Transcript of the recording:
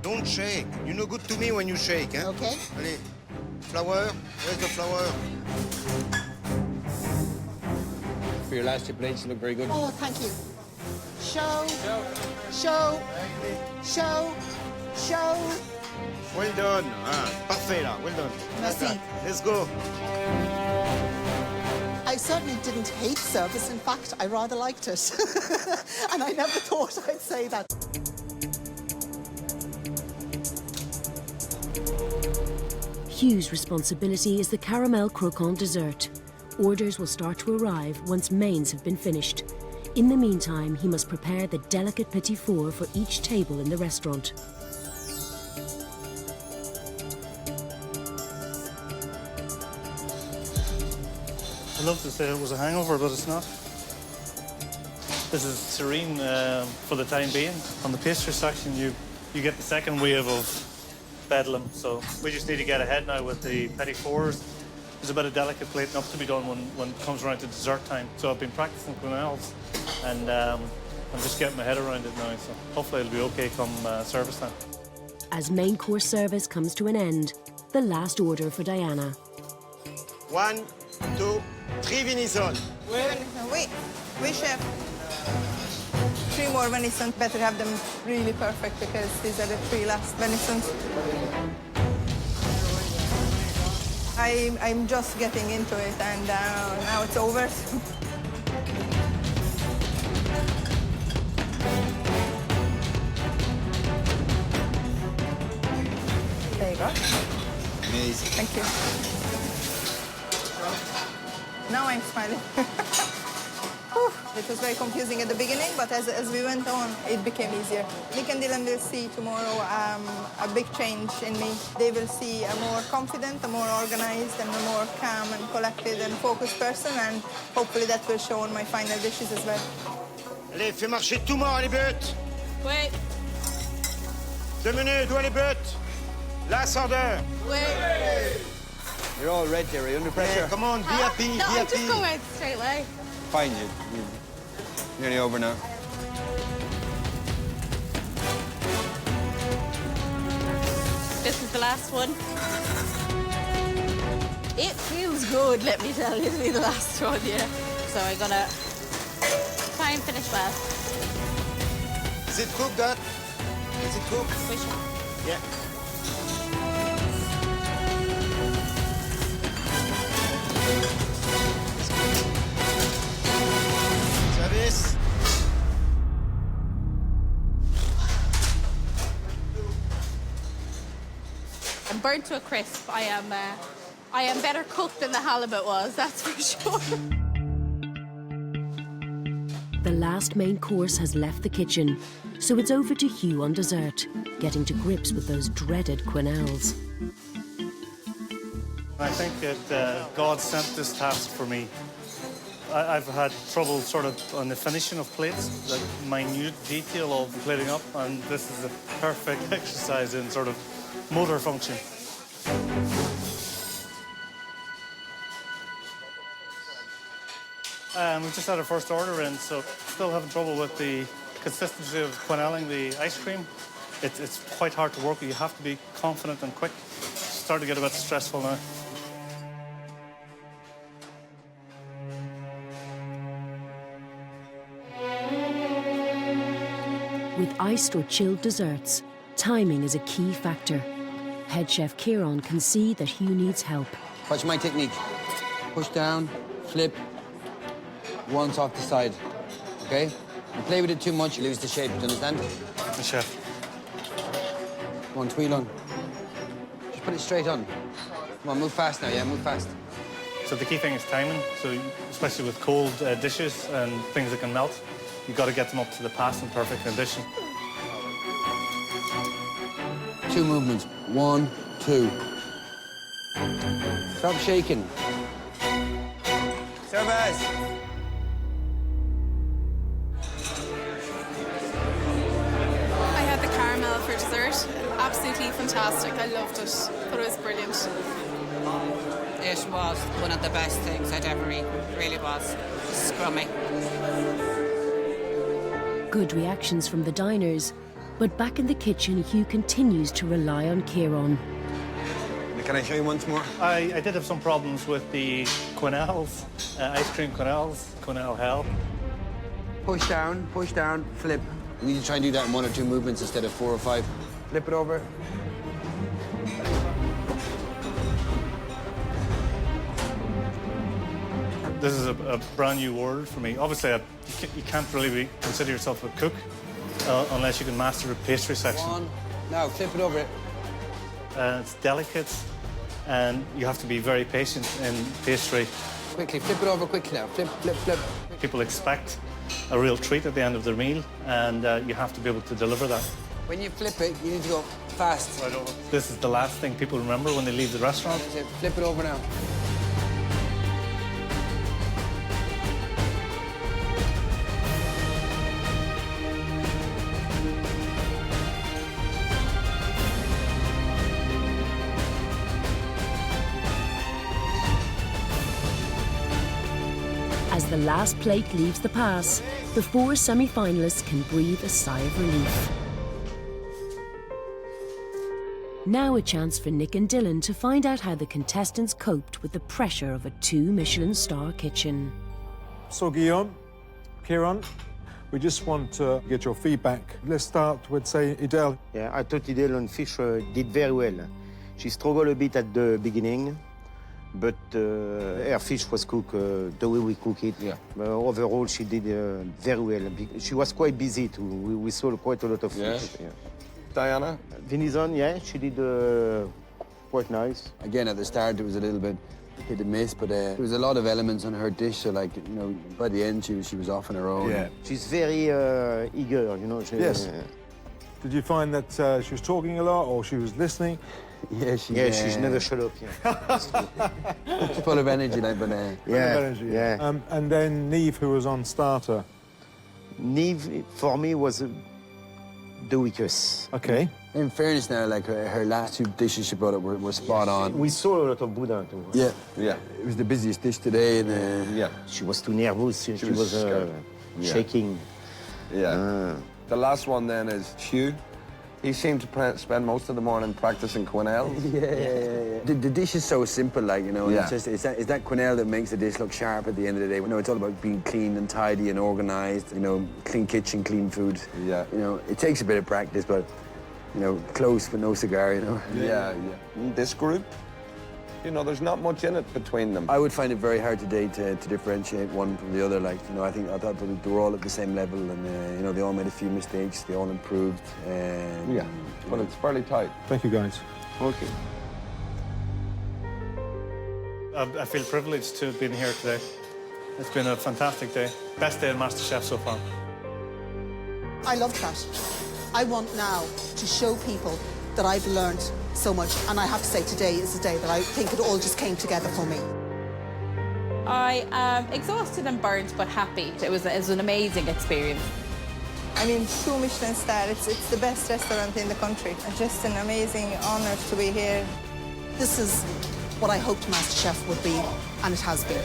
Don't shake. You're no good to me when you shake, eh? Okay. Allez. Flour. Where's the flour? For your last two plates, you look very good. Oh, thank you. Show. Show. Show. Show. Well done. Ah, parfait, là. Well done. Merci. Let's go. I certainly didn't hate service. In fact, I rather liked it. And I never thought I'd say that. Hugh's responsibility is the caramel croquant dessert. Orders will start to arrive once mains have been finished. In the meantime, he must prepare the delicate petit four for each table in the restaurant. I'd love to say it was a hangover, but it's not. This is serene for the time being. On the pastry section, you get the second wave of bedlam, so we just need to get ahead now with the petit fours. There's a bit of delicate plating up to be done when it comes around to dessert time. So I've been practicing quenelles, and I'm just getting my head around it now, so hopefully it'll be okay come service time. As main course service comes to an end, the last order for Diana. 1, 2, 3 venison. Wait, chef. 3 more venison. Better have them really perfect because these are the 3 last venisons. I'm just getting into it, and now it's over. There you go. Amazing. Thank you. Now I'm smiling. Whew. It was very confusing at the beginning, but as we went on, it became easier. Nick and Dylan will see tomorrow a big change in me. They will see a more confident, a more organized, and a more calm and collected and focused person, and hopefully that will show on my final dishes as well. Allez, fais marcher tout mort, les buts. Wait. 2 minutes, où est les buts? Last order. Wait. You're all red there, are you under pressure? Hey, come on, be happy, be No, happy. just go out straight away. Fine, you're nearly over now. This is the last one. It feels good, let me tell you, to be the last one, yeah. So I'm gonna try and finish well. Is it cooked, that? Is it cooked? Which one? Yeah. Service. I'm burnt to a crisp. I am better cooked than the halibut was, that's for sure. The last main course has left the kitchen, so it's over to Hugh on dessert, getting to grips with those dreaded quenelles. I think that God sent this task for me. I've had trouble sort of on the finishing of plates, the minute detail of plating up, and this is a perfect exercise in sort of motor function. We've just had our first order in, so still having trouble with the consistency of quenelling the ice cream. It's quite hard to work with. You have to be confident and quick. It's starting to get a bit stressful now. With iced or chilled desserts, timing is a key factor. Head chef Kieran can see that Hugh needs help. Watch my technique. Push down, flip, once off the side, okay? You play with it too much, you lose the shape, do you understand? The chef. Come on, tweel on. Just put it straight on. Come on, move fast now, yeah, move fast. So the key thing is timing. So especially with cold dishes and things that can melt, you've got to get them up to the passing perfect condition. 2 movements. 1, 2. Stop shaking. Service. I had the caramel for dessert. Absolutely fantastic. I loved it. Thought it was brilliant. It was one of the best things I'd ever eaten. It really was. Scrummy. Good reactions from the diners But back in the kitchen, Hugh continues to rely on Kieran. Can I show you once more? I did have some problems with the quenelles, ice cream quenelles, quenelle hell. Push down, flip. You need to try and do that in 1 or 2 movements instead of 4 or 5. Flip it over. This is a brand new world for me. Obviously, you can't really consider yourself a cook unless you can master the pastry section. Go on. Now, flip it over. It's delicate, and you have to be very patient in pastry. Quickly, flip it over quickly now. Flip, flip, flip. People expect a real treat at the end of their meal, and you have to be able to deliver that. When you flip it, you need to go fast. This is the last thing people remember when they leave the restaurant. That's it. Flip it over now. As the last plate leaves the pass, the 4 semi-finalists can breathe a sigh of relief. Now a chance for Nick and Dylan to find out how the contestants coped with the pressure of a 2 Michelin star kitchen. So Guillaume, Kieran, we just want to get your feedback. Let's start with, say, Idel. Yeah, I thought Idel on fish did very well. She struggled a bit at the beginning, but her fish was cooked the way we cook it. Yeah. Overall, she did very well. She was quite busy too. We saw quite a lot of fish. Yeah. Diana? Venison, yeah, she did quite nice. Again, at the start, it was a little bit hit and miss, but there was a lot of elements on her dish, so, like, you know, by the end, she was off on her own. Yeah. She's very eager, you know. Yes. Did you find that she was talking a lot, or she was listening? Yeah, she's never shut up. Yeah. She's full of energy, like, but yeah. And then Neve, who was on starter. Neve, for me, was the weakest. Okay. In fairness now, like, her last 2 dishes she brought up were spot on. We saw a lot of boudin too. Yeah. Yeah. It was the busiest dish today. And, yeah. She was too nervous. She was shaking. Yeah. The last one then is Hugh. He seemed to spend most of the morning practicing quenelles. Yeah. The dish is so simple, like, you know. Yeah. It's that quenelle that makes the dish look sharp at the end of the day. You know, it's all about being clean and tidy and organised. You know, clean kitchen, clean food. Yeah. You know, it takes a bit of practice, but, you know, close but no cigar. You know. Yeah. This group, you know, there's not much in it between them. I would find it very hard today to differentiate one from the other. Like, you know, I thought they were all at the same level, and you know, they all made a few mistakes. They all improved. Yeah, but it's fairly tight. Thank you, guys. Okay. I feel privileged to have been here today. It's been a fantastic day. Best day in MasterChef so far. I love that. I want now to show people that I've learned so much, and I have to say today is a day that I think it all just came together for me. I am exhausted and burnt, but happy. It was an amazing experience. I mean, 2 Michelin star, it's the best restaurant in the country. It's just an amazing honor to be here. This is what I hoped MasterChef would be, and it has been.